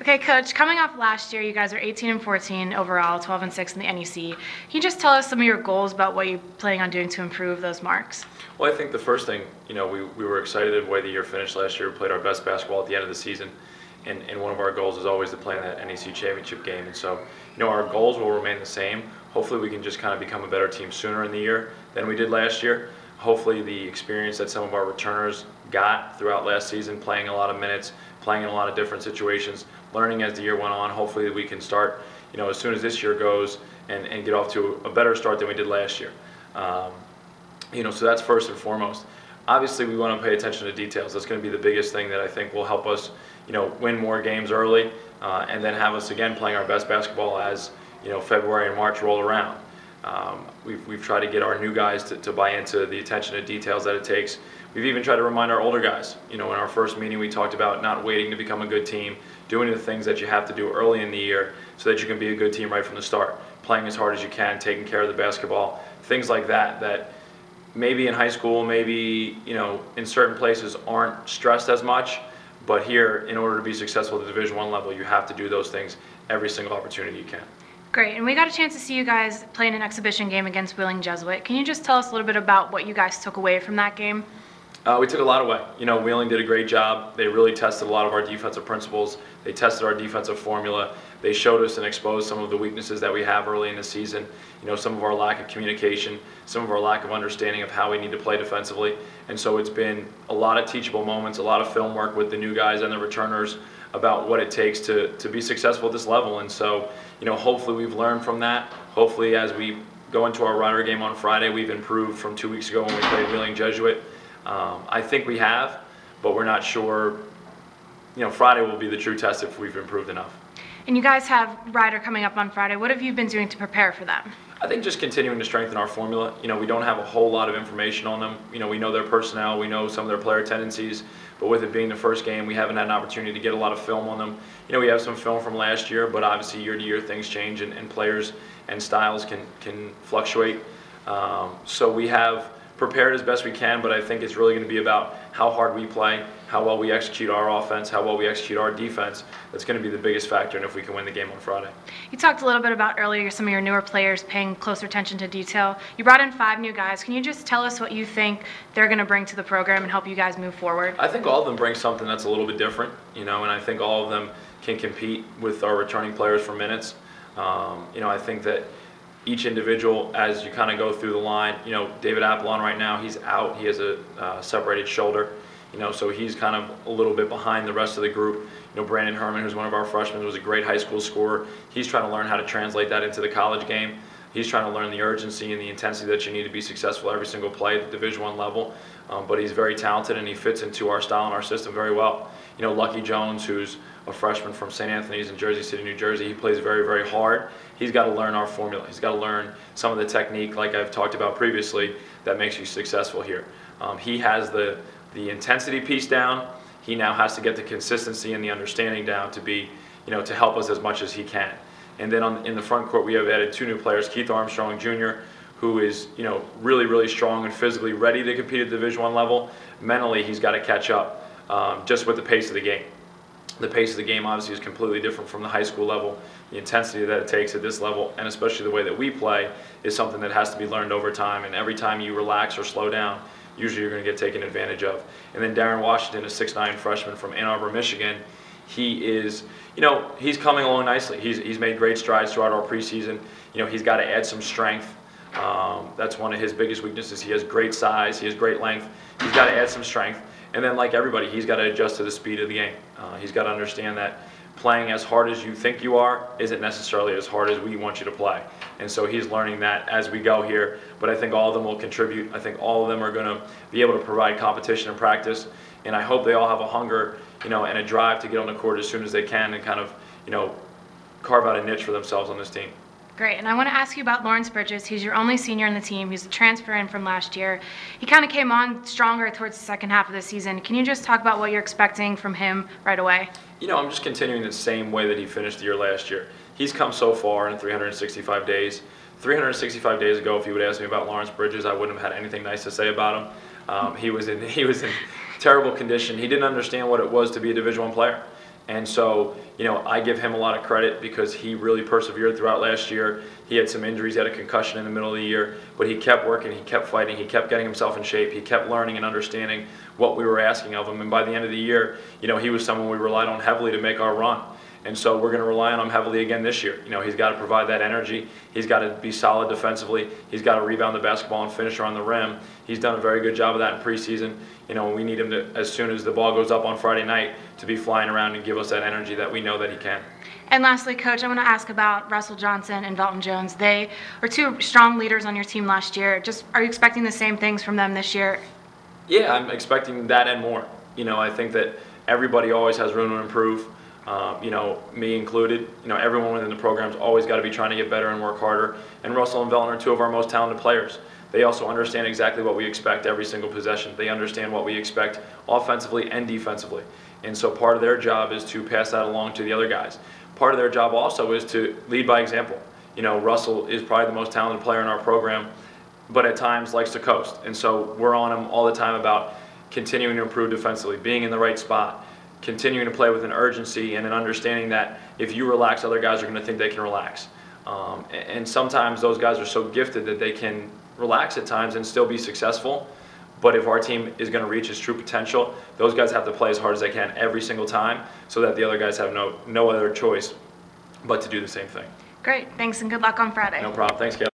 Okay, Coach, coming off last year, you guys are 18-14 overall, 12-6 in the NEC. Can you just tell us some of your goals about what you're planning on doing to improve those marks? Well, I think the first thing, we were excited the way the year finished last year. We played our best basketball at the end of the season, and one of our goals is always to play in that NEC championship game. And so, our goals will remain the same. Hopefully we can just kind of become a better team sooner in the year than we did last year. Hopefully the experience that some of our returners got throughout last season, playing a lot of minutes, playing in a lot of different situations, learning as the year went on, hopefully we can start, as soon as this year goes and get off to a better start than we did last year. So that's first and foremost. Obviously we want to pay attention to details. That's going to be the biggest thing that I think will help us, win more games early and then have us again playing our best basketball as, February and March roll around. We've tried to get our new guys to buy into the attention to details that it takes. We've even tried to remind our older guys. In our first meeting we talked about not waiting to become a good team, doing the things that you have to do early in the year so that you can be a good team right from the start. Playing as hard as you can, taking care of the basketball, things like that, that maybe in high school, maybe in certain places aren't stressed as much, but here, in order to be successful at the Division I level, you have to do those things every single opportunity you can. Great, and we got a chance to see you guys play in an exhibition game against Wheeling Jesuit. Can you just tell us a little bit about what you guys took away from that game? We took a lot away. Wheeling did a great job. They really tested a lot of our defensive principles. They tested our defensive formula. They showed us and exposed some of the weaknesses that we have early in the season. Some of our lack of communication, some of our lack of understanding of how we need to play defensively. And so it's been a lot of teachable moments, a lot of film work with the new guys and the returners about what it takes to be successful at this level. And so, hopefully we've learned from that. Hopefully as we go into our Rider game on Friday, we've improved from 2 weeks ago when we played Wheeling Jesuit. I think we have, but we're not sure. Friday will be the true test if we've improved enough. And you guys have Rider coming up on Friday. What have you been doing to prepare for them? I think just continuing to strengthen our formula. We don't have a whole lot of information on them. We know their personnel, we know some of their player tendencies, but with it being the first game, we haven't had an opportunity to get a lot of film on them. We have some film from last year, but obviously year to year things change and players and styles can fluctuate. So we have prepared as best we can, but I think it's really going to be about how hard we play, how well we execute our offense, how well we execute our defense. That's going to be the biggest factor in if we can win the game on Friday. You talked a little bit about earlier some of your newer players paying closer attention to detail. You brought in 5 new guys. Can you just tell us what you think they're going to bring to the program and help you guys move forward? I think all of them bring something that's a little bit different, and I think all of them can compete with our returning players for minutes. I think that each individual, as you kind of go through the line, David Apollon right now, he's out. He has a separated shoulder, so he's kind of a little bit behind the rest of the group. Brandon Herman, who's one of our freshmen, was a great high school scorer. He's trying to learn how to translate that into the college game. He's trying to learn the urgency and the intensity that you need to be successful every single play at the Division I level. But he's very talented and he fits into our style and our system very well. Lucky Jones, who's a freshman from St. Anthony's in Jersey City, New Jersey, he plays very, very hard. He's got to learn our formula. He's got to learn some of the technique, like I've talked about previously, that makes you successful here. He has the intensity piece down. He now has to get the consistency and the understanding down to be, to help us as much as he can. And then in the front court, we have added 2 new players, Keith Armstrong Jr., who is, really, really strong and physically ready to compete at the Division I level. Mentally, he's got to catch up just with the pace of the game. The pace of the game obviously is completely different from the high school level. The intensity that it takes at this level, and especially the way that we play, is something that has to be learned over time. And every time you relax or slow down, usually you're going to get taken advantage of. And then Darren Washington, a 6'9" freshman from Ann Arbor, Michigan, he is, he's coming along nicely. He's made great strides throughout our preseason. He's got to add some strength. That's one of his biggest weaknesses. He has great size, he has great length. He's got to add some strength. And then, like everybody, he's got to adjust to the speed of the game. He's got to understand that playing as hard as you think you are isn't necessarily as hard as we want you to play. And so he's learning that as we go here. But I think all of them will contribute. I think all of them are going to be able to provide competition and practice. And I hope they all have a hunger, and a drive to get on the court as soon as they can and kind of, carve out a niche for themselves on this team. Great, and I want to ask you about Lawrence Bridges. He's your only senior in the team. He's a transfer in from last year. He kind of came on stronger towards the second half of the season. Can you just talk about what you're expecting from him right away? I'm just continuing the same way that he finished the year last year. He's come so far in 365 days. 365 days ago, if you would ask me about Lawrence Bridges, I wouldn't have had anything nice to say about him. He was in terrible condition. He didn't understand what it was to be a Division I player. And so, I give him a lot of credit because he really persevered throughout last year. He had some injuries, he had a concussion in the middle of the year, but he kept working, he kept fighting, he kept getting himself in shape, he kept learning and understanding what we were asking of him. And by the end of the year, he was someone we relied on heavily to make our run. And so we're going to rely on him heavily again this year. He's got to provide that energy. He's got to be solid defensively. He's got to rebound the basketball and finish around the rim. He's done a very good job of that in preseason. We need him to, as soon as the ball goes up on Friday night, to be flying around and give us that energy that we know that he can. And lastly, Coach, I want to ask about Russell Johnson and Velton Jones. They were two strong leaders on your team last year. Are you expecting the same things from them this year? Yeah, I'm expecting that and more. I think that everybody always has room to improve. Me included. Everyone within the program's always got to be trying to get better and work harder. And Russell and Velton are two of our most talented players. They also understand exactly what we expect every single possession. They understand what we expect offensively and defensively. And so part of their job is to pass that along to the other guys. Part of their job also is to lead by example. Russell is probably the most talented player in our program, but at times likes to coast. And so we're on him all the time about continuing to improve defensively, being in the right spot, continuing to play with an urgency and an understanding that if you relax, other guys are going to think they can relax. And sometimes those guys are so gifted that they can relax at times and still be successful. But if our team is going to reach its true potential, those guys have to play as hard as they can every single time so that the other guys have no other choice but to do the same thing. Great. Thanks and good luck on Friday. No problem. Thanks, Kelly.